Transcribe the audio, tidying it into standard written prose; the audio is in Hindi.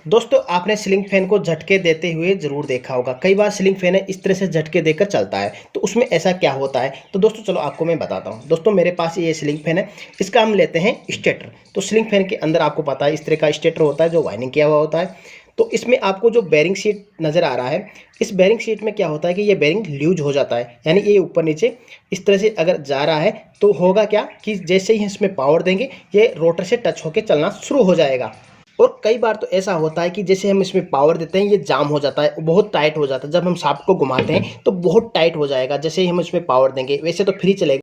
दोस्तों आपने सीलिंग फैन को झटके देते हुए ज़रूर देखा होगा। कई बार सीलिंग फैन है इस तरह से झटके देकर चलता है, तो उसमें ऐसा क्या होता है? तो दोस्तों चलो आपको मैं बताता हूँ। दोस्तों मेरे पास ये सीलिंग फैन है, इसका हम लेते हैं स्टेटर। तो सीलिंग फैन के अंदर आपको पता है इस तरह का स्टेटर होता है जो वायरिंग किया हुआ होता है। तो इसमें आपको जो बेरिंग शीट नज़र आ रहा है, इस बेरिंग शीट में क्या होता है कि ये बेरिंग लूज हो जाता है, यानी ये ऊपर नीचे इस तरह से अगर जा रहा है तो होगा क्या कि जैसे ही इसमें पावर देंगे ये रोटर से टच होकर चलना शुरू हो जाएगा। और कई बार तो ऐसा होता है कि जैसे हम इसमें पावर देते हैं ये जाम हो जाता है, बहुत टाइट हो जाता है। जब हम शाफ्ट को घुमाते हैं तो बहुत टाइट हो जाएगा, जैसे ही हम इसमें पावर देंगे। वैसे तो फ्री चलेगा।